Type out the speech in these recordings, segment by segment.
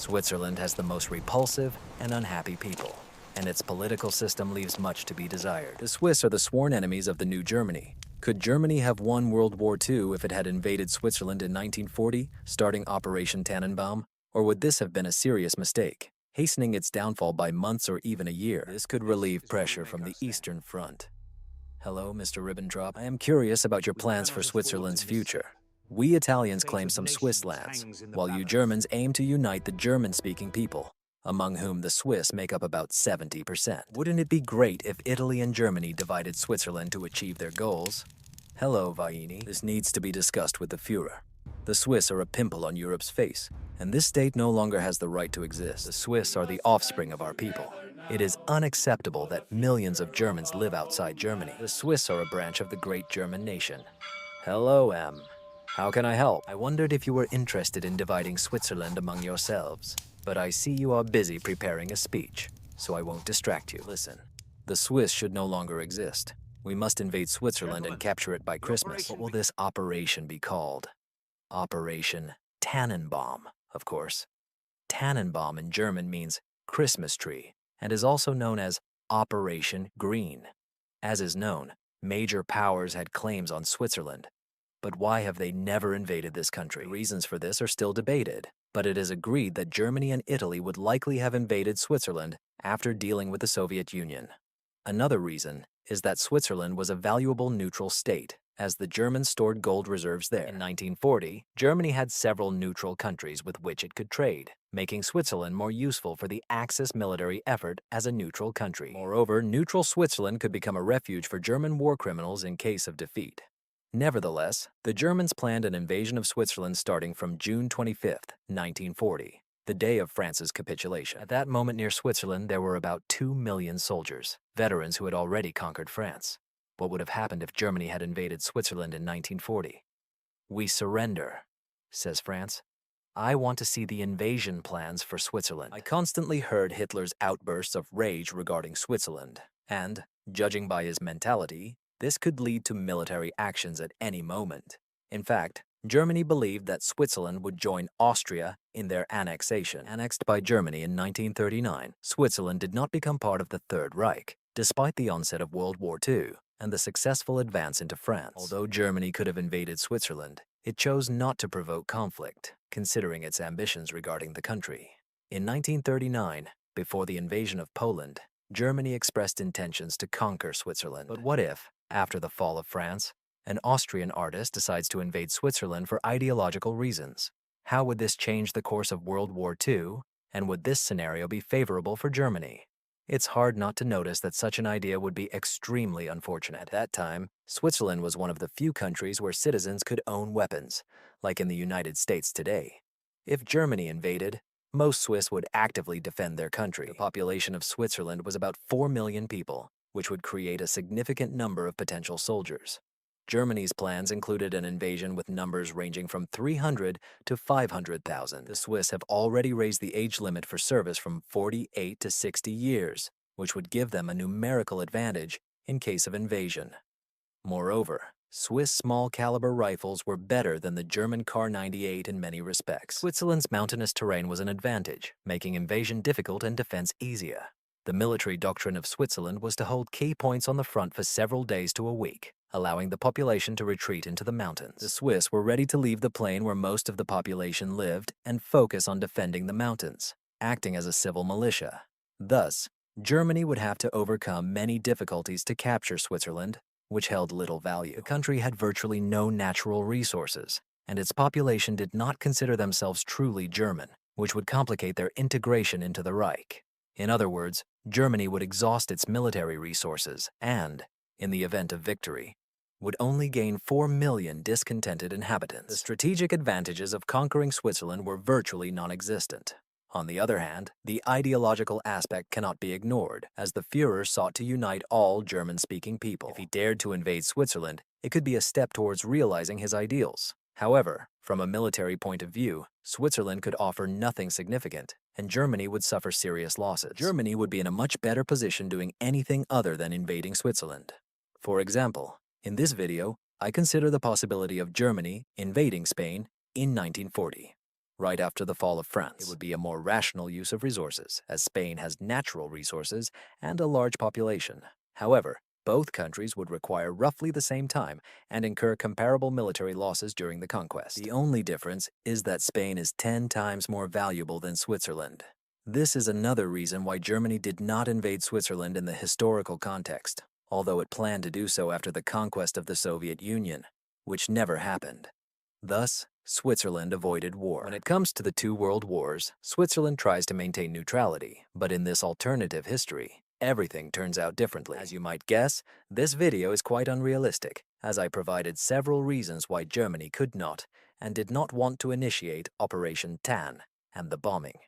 Switzerland has the most repulsive and unhappy people, and its political system leaves much to be desired. The Swiss are the sworn enemies of the new Germany. Could Germany have won World War II if it had invaded Switzerland in 1940, starting Operation Tannenbaum? Or would this have been a serious mistake, hastening its downfall by months or even a year? This could relieve pressure from the Eastern Front. Hello, Mr. Ribbentrop. I am curious about your plans for Switzerland's future. We Italians claim some Swiss lands, while you Germans aim to unite the German-speaking people, among whom the Swiss make up about 70%. Wouldn't it be great if Italy and Germany divided Switzerland to achieve their goals? Hello, Vaini. This needs to be discussed with the Führer. The Swiss are a pimple on Europe's face, and this state no longer has the right to exist. The Swiss are the offspring of our people. It is unacceptable that millions of Germans live outside Germany. The Swiss are a branch of the great German nation. Hello, M. How can I help? I wondered if you were interested in dividing Switzerland among yourselves, but I see you are busy preparing a speech, so I won't distract you. Listen, the Swiss should no longer exist. We must invade Switzerland and capture it by Christmas. What will this operation be called? Operation Tannenbaum, of course. Tannenbaum in German means Christmas tree and is also known as Operation Green. As is known, major powers had claims on Switzerland. But why have they never invaded this country? Reasons for this are still debated, but it is agreed that Germany and Italy would likely have invaded Switzerland after dealing with the Soviet Union. Another reason is that Switzerland was a valuable neutral state, as the Germans stored gold reserves there. In 1940, Germany had several neutral countries with which it could trade, making Switzerland more useful for the Axis military effort as a neutral country. Moreover, neutral Switzerland could become a refuge for German war criminals in case of defeat. Nevertheless, the Germans planned an invasion of Switzerland starting from June 25, 1940, the day of France's capitulation. At that moment near Switzerland, there were about 2 million soldiers, veterans who had already conquered France. What would have happened if Germany had invaded Switzerland in 1940? We surrender, says France. I want to see the invasion plans for Switzerland. I constantly heard Hitler's outbursts of rage regarding Switzerland, and, judging by his mentality, this could lead to military actions at any moment. In fact, Germany believed that Switzerland would join Austria in their annexation. Annexed by Germany in 1939, Switzerland did not become part of the Third Reich, despite the onset of World War II and the successful advance into France. Although Germany could have invaded Switzerland, it chose not to provoke conflict, considering its ambitions regarding the country. In 1939, before the invasion of Poland, Germany expressed intentions to conquer Switzerland. But what if, after the fall of France, an Austrian artist decides to invade Switzerland for ideological reasons? How would this change the course of World War II, and would this scenario be favorable for Germany? It's hard not to notice that such an idea would be extremely unfortunate. At that time, Switzerland was one of the few countries where citizens could own weapons, like in the United States today. If Germany invaded, most Swiss would actively defend their country. The population of Switzerland was about 4 million people, which would create a significant number of potential soldiers. Germany's plans included an invasion with numbers ranging from 300 to 500,000. The Swiss have already raised the age limit for service from 48 to 60 years, which would give them a numerical advantage in case of invasion. Moreover, Swiss small-caliber rifles were better than the German Kar-98 in many respects. Switzerland's mountainous terrain was an advantage, making invasion difficult and defense easier. The military doctrine of Switzerland was to hold key points on the front for several days to a week, allowing the population to retreat into the mountains. The Swiss were ready to leave the plain where most of the population lived and focus on defending the mountains, acting as a civil militia. Thus, Germany would have to overcome many difficulties to capture Switzerland, which held little value. The country had virtually no natural resources, and its population did not consider themselves truly German, which would complicate their integration into the Reich. In other words, Germany would exhaust its military resources and, in the event of victory, would only gain 4 million discontented inhabitants. The strategic advantages of conquering Switzerland were virtually non-existent. On the other hand, the ideological aspect cannot be ignored, as the Führer sought to unite all German-speaking people. If he dared to invade Switzerland, it could be a step towards realizing his ideals. However, from a military point of view, Switzerland could offer nothing significant, and Germany would suffer serious losses. Germany would be in a much better position doing anything other than invading Switzerland. For example, in this video, I consider the possibility of Germany invading Spain in 1940. right after the fall of France. It would be a more rational use of resources, as Spain has natural resources and a large population. However, both countries would require roughly the same time and incur comparable military losses during the conquest. The only difference is that Spain is 10 times more valuable than Switzerland. This is another reason why Germany did not invade Switzerland in the historical context, although it planned to do so after the conquest of the Soviet Union, which never happened. Thus, Switzerland avoided war. When it comes to the two world wars, Switzerland tries to maintain neutrality, but in this alternative history, everything turns out differently. As you might guess, this video is quite unrealistic, as I provided several reasons why Germany could not and did not want to initiate Operation Tann and the bombing.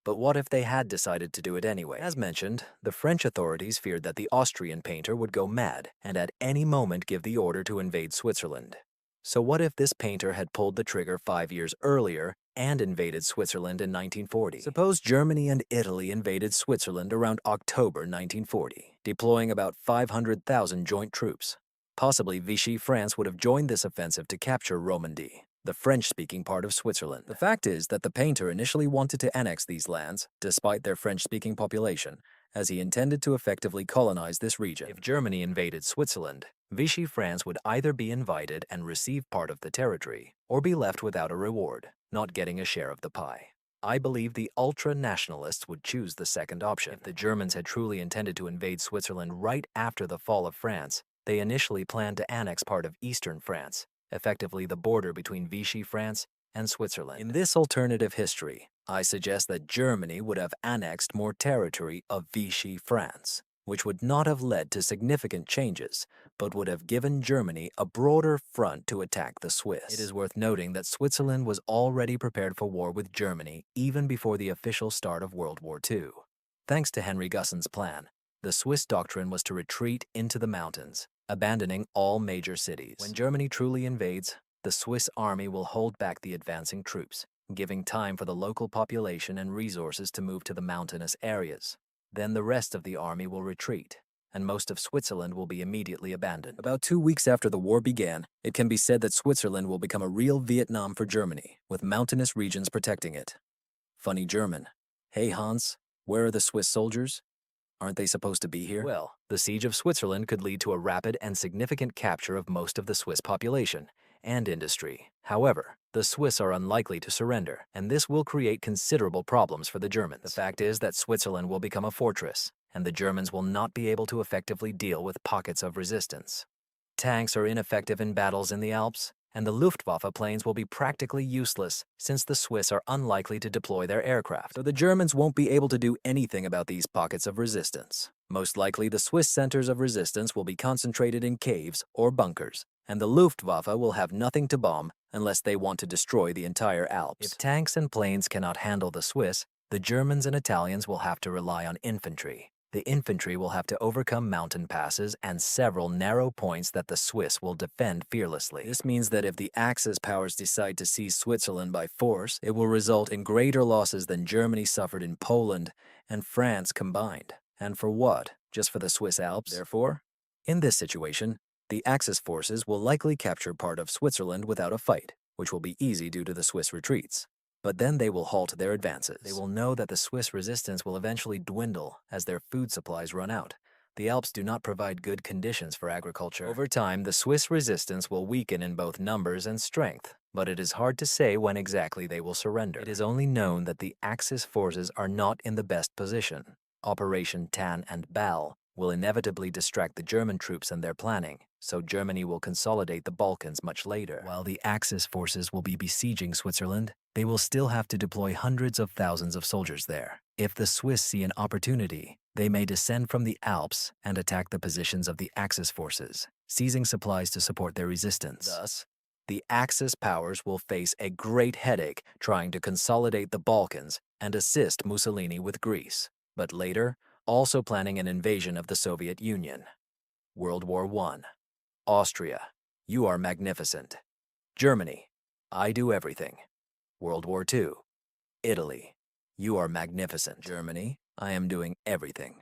But what if they had decided to do it anyway? As mentioned, the French authorities feared that the Austrian painter would go mad and at any moment give the order to invade Switzerland. So what if this painter had pulled the trigger 5 years earlier and invaded Switzerland in 1940? Suppose Germany and Italy invaded Switzerland around October 1940, deploying about 500,000 joint troops. Possibly Vichy France would have joined this offensive to capture Romandy, the French-speaking part of Switzerland. The fact is that the painter initially wanted to annex these lands, despite their French-speaking population, as he intended to effectively colonize this region. If Germany invaded Switzerland, Vichy France would either be invited and receive part of the territory, or be left without a reward, not getting a share of the pie. I believe the ultra-nationalists would choose the second option. If the Germans had truly intended to invade Switzerland right after the fall of France, they initially planned to annex part of eastern France, effectively the border between Vichy France and Switzerland. In this alternative history, I suggest that Germany would have annexed more territory of Vichy France, which would not have led to significant changes, but would have given Germany a broader front to attack the Swiss. It is worth noting that Switzerland was already prepared for war with Germany even before the official start of World War II. Thanks to Henry Gussen's plan, the Swiss doctrine was to retreat into the mountains, abandoning all major cities. When Germany truly invades, the Swiss army will hold back the advancing troops, giving time for the local population and resources to move to the mountainous areas. Then the rest of the army will retreat, and most of Switzerland will be immediately abandoned. About 2 weeks after the war began, it can be said that Switzerland will become a real Vietnam for Germany, with mountainous regions protecting it. Funny German. Hey Hans, where are the Swiss soldiers? Aren't they supposed to be here? Well, the siege of Switzerland could lead to a rapid and significant capture of most of the Swiss population and industry. However, the Swiss are unlikely to surrender, and this will create considerable problems for the Germans. The fact is that Switzerland will become a fortress, and the Germans will not be able to effectively deal with pockets of resistance. Tanks are ineffective in battles in the Alps, and the Luftwaffe planes will be practically useless since the Swiss are unlikely to deploy their aircraft. So the Germans won't be able to do anything about these pockets of resistance. Most likely, the Swiss centers of resistance will be concentrated in caves or bunkers, and the Luftwaffe will have nothing to bomb unless they want to destroy the entire Alps. If tanks and planes cannot handle the Swiss, the Germans and Italians will have to rely on infantry. The infantry will have to overcome mountain passes and several narrow points that the Swiss will defend fearlessly. This means that if the Axis powers decide to seize Switzerland by force, it will result in greater losses than Germany suffered in Poland and France combined. And for what? Just for the Swiss Alps? Therefore, in this situation, the Axis forces will likely capture part of Switzerland without a fight, which will be easy due to the Swiss retreats. But then they will halt their advances. They will know that the Swiss resistance will eventually dwindle as their food supplies run out. The Alps do not provide good conditions for agriculture. Over time, the Swiss resistance will weaken in both numbers and strength, but it is hard to say when exactly they will surrender. It is only known that the Axis forces are not in the best position. Operation Tannenbaum will inevitably distract the German troops and their planning, so Germany will consolidate the Balkans much later. While the Axis forces will be besieging Switzerland, they will still have to deploy hundreds of thousands of soldiers there. If the Swiss see an opportunity, they may descend from the Alps and attack the positions of the Axis forces, seizing supplies to support their resistance. Thus, the Axis powers will face a great headache trying to consolidate the Balkans and assist Mussolini with Greece, but later, also planning an invasion of the Soviet Union. World War I. Austria, you are magnificent. Germany, I do everything. World War II. Italy, you are magnificent. Germany, I am doing everything.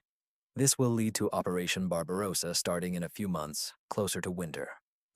This will lead to Operation Barbarossa starting in a few months, closer to winter.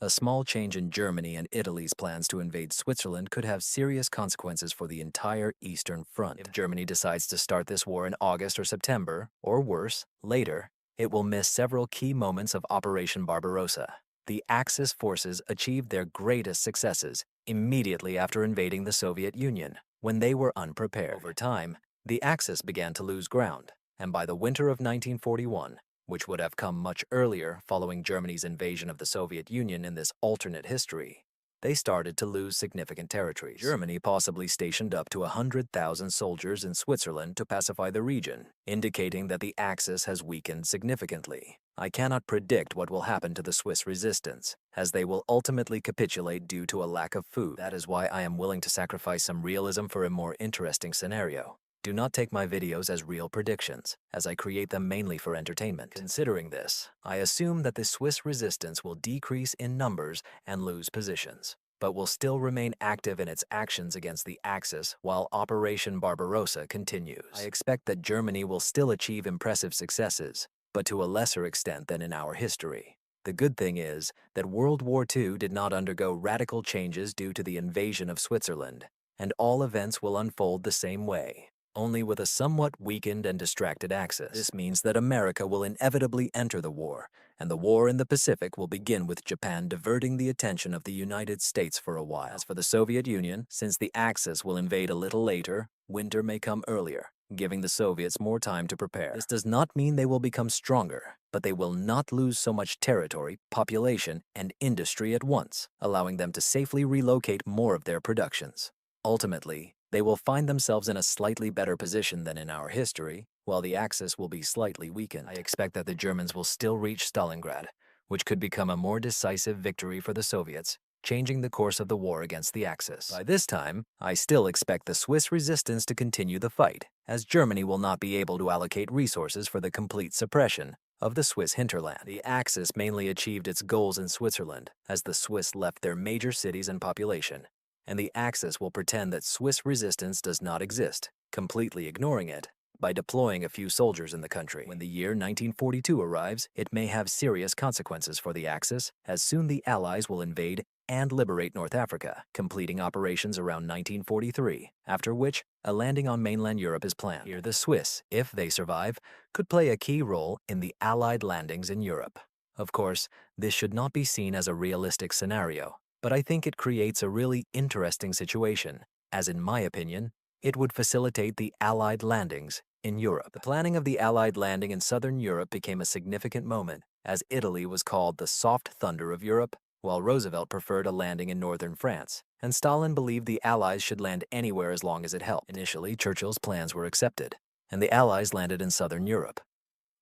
A small change in Germany and Italy's plans to invade Switzerland could have serious consequences for the entire Eastern Front. If Germany decides to start this war in August or September, or worse, later, it will miss several key moments of Operation Barbarossa. The Axis forces achieved their greatest successes immediately after invading the Soviet Union, when they were unprepared. Over time, the Axis began to lose ground, and by the winter of 1941, which would have come much earlier following Germany's invasion of the Soviet Union in this alternate history, they started to lose significant territories. Germany possibly stationed up to 100,000 soldiers in Switzerland to pacify the region, indicating that the Axis has weakened significantly. I cannot predict what will happen to the Swiss resistance, as they will ultimately capitulate due to a lack of food. That is why I am willing to sacrifice some realism for a more interesting scenario. Do not take my videos as real predictions, as I create them mainly for entertainment. Considering this, I assume that the Swiss resistance will decrease in numbers and lose positions, but will still remain active in its actions against the Axis while Operation Barbarossa continues. I expect that Germany will still achieve impressive successes, but to a lesser extent than in our history. The good thing is that World War II did not undergo radical changes due to the invasion of Switzerland, and all events will unfold the same way, only with a somewhat weakened and distracted Axis. This means that America will inevitably enter the war, and the war in the Pacific will begin with Japan diverting the attention of the United States for a while. As for the Soviet Union, since the Axis will invade a little later, winter may come earlier, giving the Soviets more time to prepare. This does not mean they will become stronger, but they will not lose so much territory, population, and industry at once, allowing them to safely relocate more of their productions. Ultimately, they will find themselves in a slightly better position than in our history, while the Axis will be slightly weakened. I expect that the Germans will still reach Stalingrad, which could become a more decisive victory for the Soviets, changing the course of the war against the Axis. By this time, I still expect the Swiss resistance to continue the fight, as Germany will not be able to allocate resources for the complete suppression of the Swiss hinterland. The Axis mainly achieved its goals in Switzerland, as the Swiss left their major cities and population, and the Axis will pretend that Swiss resistance does not exist, completely ignoring it by deploying a few soldiers in the country. When the year 1942 arrives, it may have serious consequences for the Axis, as soon the Allies will invade and liberate North Africa, completing operations around 1943, after which a landing on mainland Europe is planned. Here the Swiss, if they survive, could play a key role in the Allied landings in Europe. Of course, this should not be seen as a realistic scenario, but I think it creates a really interesting situation, as in my opinion, it would facilitate the Allied landings in Europe. The planning of the Allied landing in southern Europe became a significant moment, as Italy was called the soft thunder of Europe, while Roosevelt preferred a landing in northern France, and Stalin believed the Allies should land anywhere as long as it helped. Initially, Churchill's plans were accepted, and the Allies landed in southern Europe.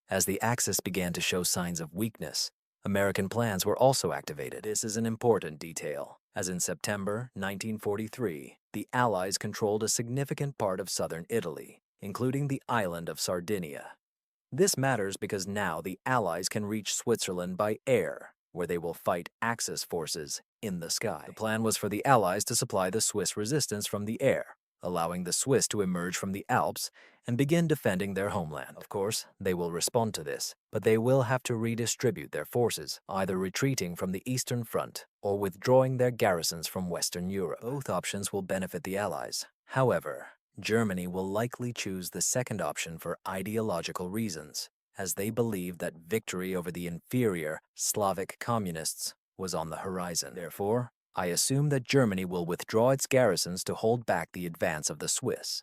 As the Axis began to show signs of weakness, American plans were also activated. This is an important detail, as in September 1943, the Allies controlled a significant part of southern Italy, including the island of Sardinia. This matters because now the Allies can reach Switzerland by air, where they will fight Axis forces in the sky. The plan was for the Allies to supply the Swiss resistance from the air, allowing the Swiss to emerge from the Alps and begin defending their homeland. Of course, they will respond to this, but they will have to redistribute their forces, either retreating from the Eastern Front or withdrawing their garrisons from Western Europe. Both options will benefit the Allies. However, Germany will likely choose the second option for ideological reasons, as they believe that victory over the inferior Slavic communists was on the horizon. Therefore, I assume that Germany will withdraw its garrisons to hold back the advance of the Swiss.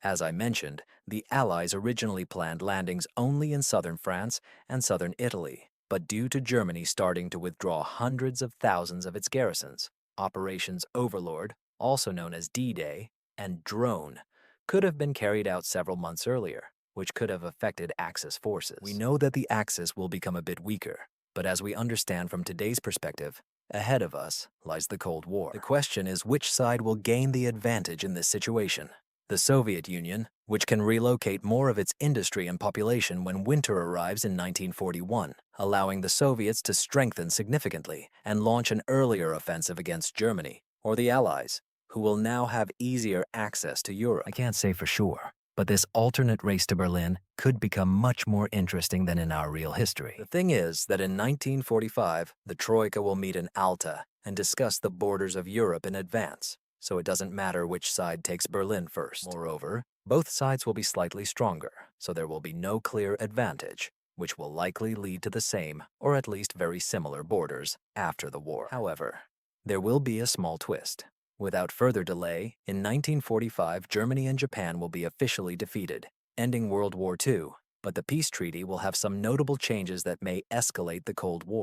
As I mentioned, the Allies originally planned landings only in southern France and southern Italy, but due to Germany starting to withdraw hundreds of thousands of its garrisons, Operations Overlord, also known as D-Day, and Drone, could have been carried out several months earlier, which could have affected Axis forces. We know that the Axis will become a bit weaker, but as we understand from today's perspective, ahead of us lies the Cold War. The question is which side will gain the advantage in this situation. The Soviet Union, which can relocate more of its industry and population when winter arrives in 1941, allowing the Soviets to strengthen significantly and launch an earlier offensive against Germany, or the Allies, who will now have easier access to Europe. I can't say for sure, But this alternate race to Berlin could become much more interesting than in our real history. The thing is that in 1945, the Troika will meet in Alta and discuss the borders of Europe in advance, so it doesn't matter which side takes Berlin first. Moreover, both sides will be slightly stronger, so there will be no clear advantage, which will likely lead to the same, or at least very similar borders after the war. However, there will be a small twist. Without further delay, in 1945, Germany and Japan will be officially defeated, ending World War II, but the peace treaty will have some notable changes that may escalate the Cold War.